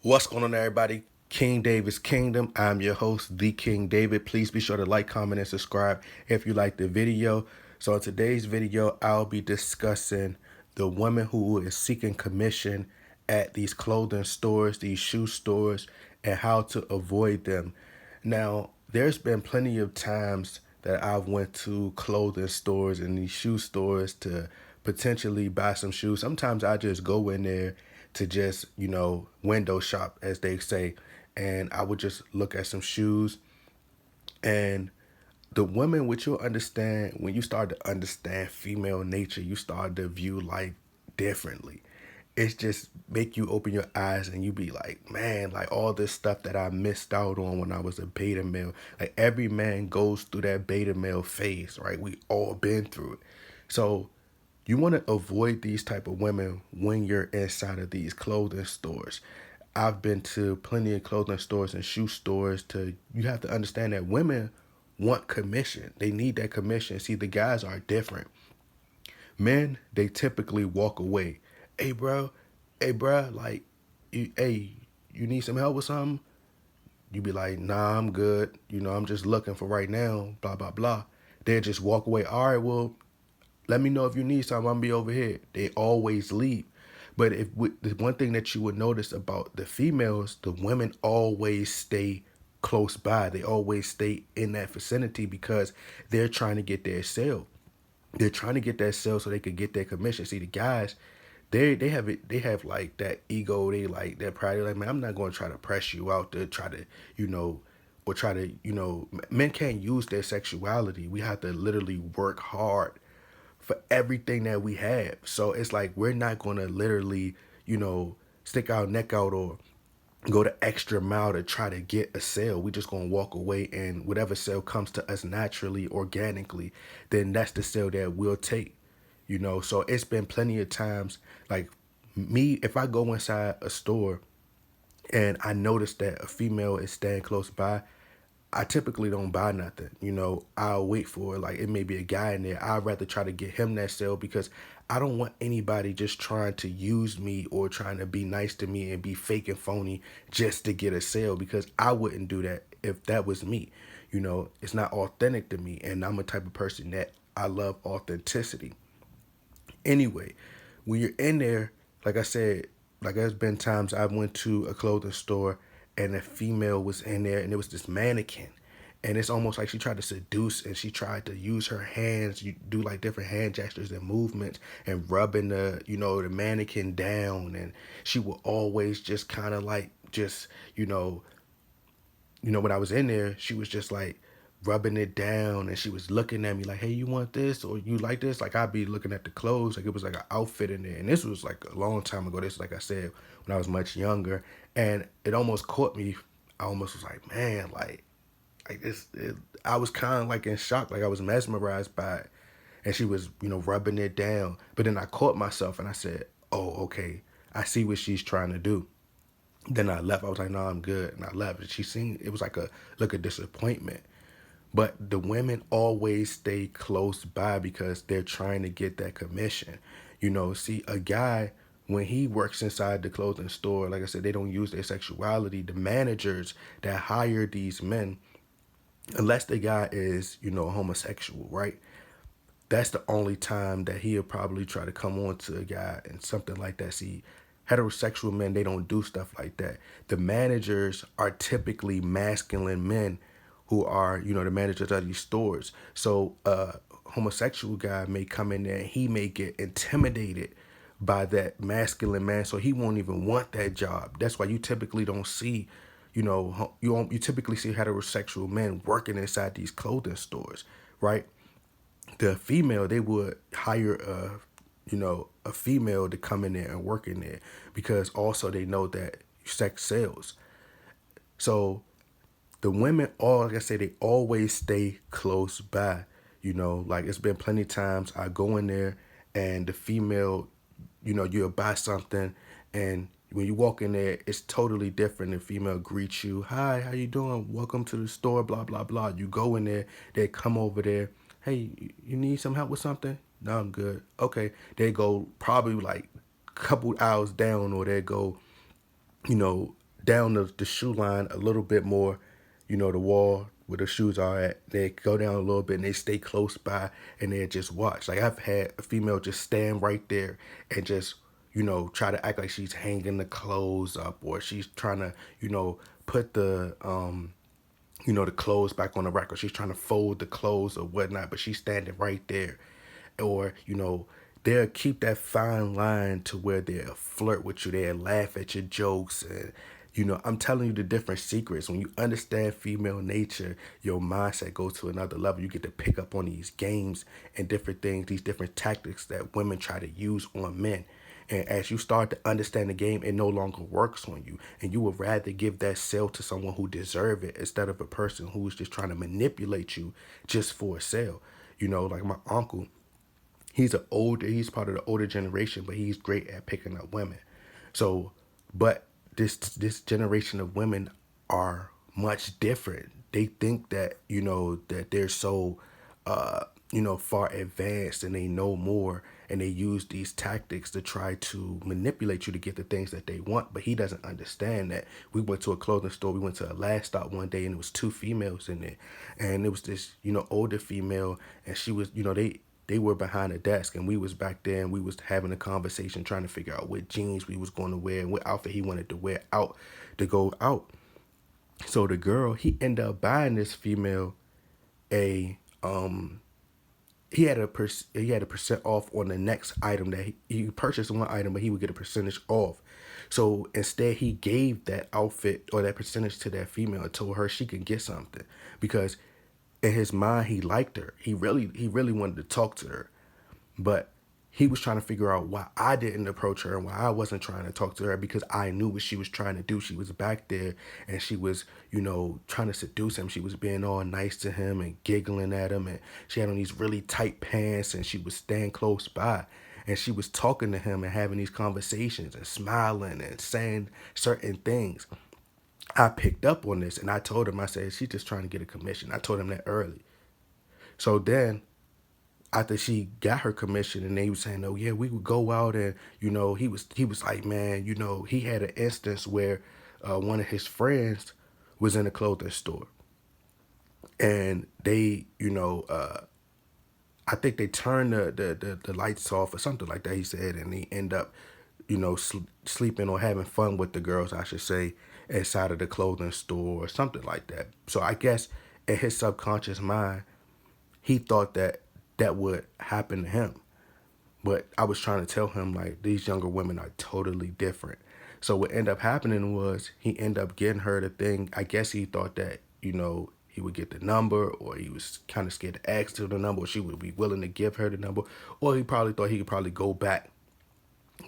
What's going on, everybody? King David's Kingdom. I'm your host, The King David. Please be sure to like, comment, and subscribe if you like the video. So, in today's video, I'll be discussing the woman who is seeking commission at these clothing stores, these shoe stores, and how to avoid them. Now, there's been plenty of times that I've went to clothing stores and these shoe stores to potentially buy some shoes. Sometimes I just go in there to just, window shop, as they say, and I would just look at some shoes. And the women, which you'll understand when you start to understand female nature, you start to view life differently. It's just make you open your eyes and you be like, man, like all this stuff that I missed out on when I was a beta male. Like every man goes through that beta male phase, right? We all been through it. So you want to avoid these type of women when you're inside of these clothing stores. I've been to plenty of clothing stores and shoe stores. To you have to understand that women want commission. They need that commission. See, the guys are different. Men, they typically walk away. Hey, bro. Hey, bro. Like, hey, you need some help with something? You be like, nah, I'm good. I'm just looking for right now. Blah blah blah. They just walk away. All right, well, let me know if you need something. I'm gonna be over here. They always leave. But if the one thing that you would notice about the females, the women always stay close by. They always stay in that vicinity because they're trying to get their sale. They're trying to get that sale so they could get their commission. See, the guys, they have it. They have like that ego. They like that pride. They're like, man, I'm not going to try to press you out to try to, or try to, men can't use their sexuality. We have to literally work hard for everything that we have. So it's like we're not gonna literally, stick our neck out or go the extra mile to try to get a sale. We just gonna walk away, and whatever sale comes to us naturally, organically, then that's the sale that we'll take. So it's been plenty of times like me, if I go inside a store and I notice that a female is staying close by, I typically don't buy nothing. I'll wait for it. Like it may be a guy in there. I'd rather try to get him that sale because I don't want anybody just trying to use me or trying to be nice to me and be fake and phony just to get a sale, because I wouldn't do that if that was me. It's not authentic to me, and I'm a type of person that I love authenticity. Anyway, when you're in there, like I said, like there's been times I went to a clothing store and a female was in there and it was this mannequin. And it's almost like she tried to seduce, and she tried to use her hands, you do like different hand gestures and movements and rubbing the mannequin down. And she would always just kind of like just, when I was in there, she was just like rubbing it down, and she was looking at me like, hey, you want this or you like this? Like I'd be looking at the clothes, like it was like an outfit in there. And this was like a long time ago. This, like I said, when I was much younger. And it almost caught me. I almost was like, man, like this, I was kind of like in shock, like I was mesmerized by it. And she was, rubbing it down. But then I caught myself and I said, oh, okay, I see what she's trying to do. Then I left. I was like, no, I'm good. And I left. And she seen it was like a look of disappointment. But the women always stay close by because they're trying to get that commission. See, a guy, when he works inside the clothing store, like I said, they don't use their sexuality. The managers that hire these men, unless the guy is, homosexual, right? That's the only time that he'll probably try to come on to a guy and something like that. See, heterosexual men, they don't do stuff like that. The managers are typically masculine men who are, the managers of these stores. So a homosexual guy may come in there and he may get intimidated by that masculine man, so he won't even want that job. That's why you typically don't see, you typically see heterosexual men working inside these clothing stores, right? The female, they would hire a female to come in there and work in there because also they know that sex sells. So the women, all like I say, they always stay close by. Like it's been plenty of times I go in there and the female, you'll buy something, and when you walk in there, it's totally different. The female greets you, hi, how you doing? Welcome to the store, blah, blah, blah. You go in there, they come over there, hey, you need some help with something? No, I'm good. Okay. They go probably like a couple hours down, or they go, you know, down the shoe line a little bit more, the wall where the shoes are at. They go down a little bit and they stay close by and they just watch. Like I've had a female just stand right there and just, try to act like she's hanging the clothes up or she's trying to, put the clothes back on the rack or she's trying to fold the clothes or whatnot, but she's standing right there. Or, they'll keep that fine line to where they'll flirt with you, they'll laugh at your jokes. And, I'm telling you the different secrets. When you understand female nature, your mindset goes to another level. You get to pick up on these games and different things, these different tactics that women try to use on men. And as you start to understand the game, it no longer works on you. And you would rather give that sale to someone who deserve it instead of a person who's just trying to manipulate you just for a sale. Like my uncle, he's part of the older generation, but he's great at picking up women. So, but this generation of women are much different. They think that, that they're so far advanced and they know more and they use these tactics to try to manipulate you to get the things that they want. But he doesn't understand that. We went to a clothing store, we went to a last stop one day and it was two females in there. And it was this, older female and she was, they were behind a desk and we was back there and we was having a conversation trying to figure out what jeans we was going to wear and what outfit he wanted to wear out to go out. So the girl, he ended up buying this female a he had a percent off on the next item that he purchased one item, but he would get a percentage off. So instead, he gave that outfit or that percentage to that female and told her she could get something because in his mind he liked her. He really wanted to talk to her, but he was trying to figure out why I didn't approach her and why I wasn't trying to talk to her because I knew what she was trying to do. She was back there and she was, trying to seduce him. She was being all nice to him and giggling at him. And she had on these really tight pants and she was staying close by. And she was talking to him and having these conversations and smiling and saying certain things. I picked up on this and I told him, I said, she's just trying to get a commission. I told him that early. So then after she got her commission and they were saying, oh yeah, we would go out and, he was like, man, he had an instance where one of his friends was in a clothing store and they, I think they turned the lights off or something like that, he said, and he end up, sleeping or having fun with the girls, I should say, inside of the clothing store or something like that. So I guess in his subconscious mind, he thought that that would happen to him. But I was trying to tell him like these younger women are totally different. So what ended up happening was he ended up getting her the thing. I guess he thought that, he would get the number or he was kind of scared to ask her the number or she would be willing to give her the number. Or he probably thought he could probably go back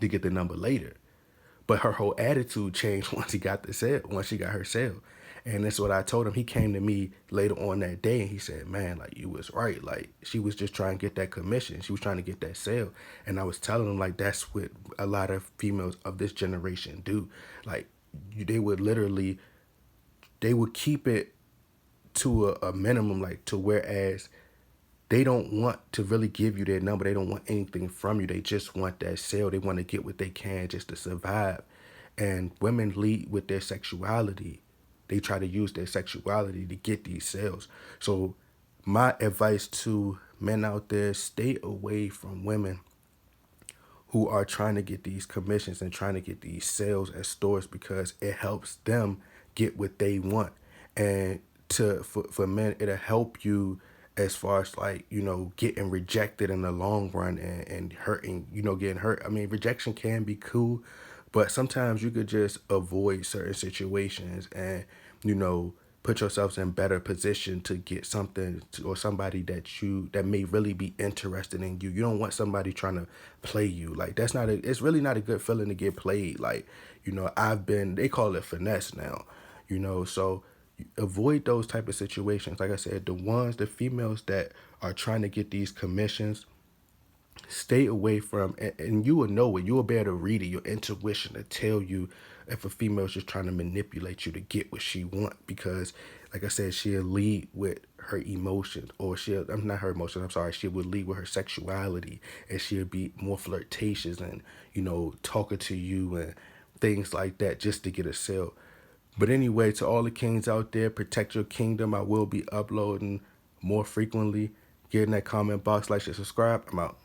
to get the number later. But her whole attitude changed once he got the sale, once she got her sale. And that's what I told him. He came to me later on that day and he said, man, like you was right. Like she was just trying to get that commission. She was trying to get that sale. And I was telling him like that's what a lot of females of this generation do. Like they would literally, they would keep it to a minimum, like to whereas they don't want to really give you their number. They don't want anything from you. They just want that sale. They want to get what they can just to survive. And women lead with their sexuality. They try to use their sexuality to get these sales. So my advice to men out there, stay away from women who are trying to get these commissions and trying to get these sales at stores because it helps them get what they want. And for men, it'll help you as far as like, getting rejected in the long run and hurting, getting hurt. I mean, rejection can be cool, but sometimes you could just avoid certain situations and, put yourselves in better position to get something or somebody that may really be interested in you. You don't want somebody trying to play you. Like it's really not a good feeling to get played. Like, they call it finesse now, so avoid those type of situations. Like I said, the females that are trying to get these commissions, stay away from, and you will know it. You will be able to read it. Your intuition to tell you if a female's just trying to manipulate you to get what she want. Because, like I said, she'll lead with her emotions, or I'm not her emotions. I'm sorry. She will lead with her sexuality, and she'll be more flirtatious and talking to you and things like that just to get a sale. But anyway, to all the kings out there, protect your kingdom. I will be uploading more frequently. Get in that comment box, like, and subscribe. I'm out.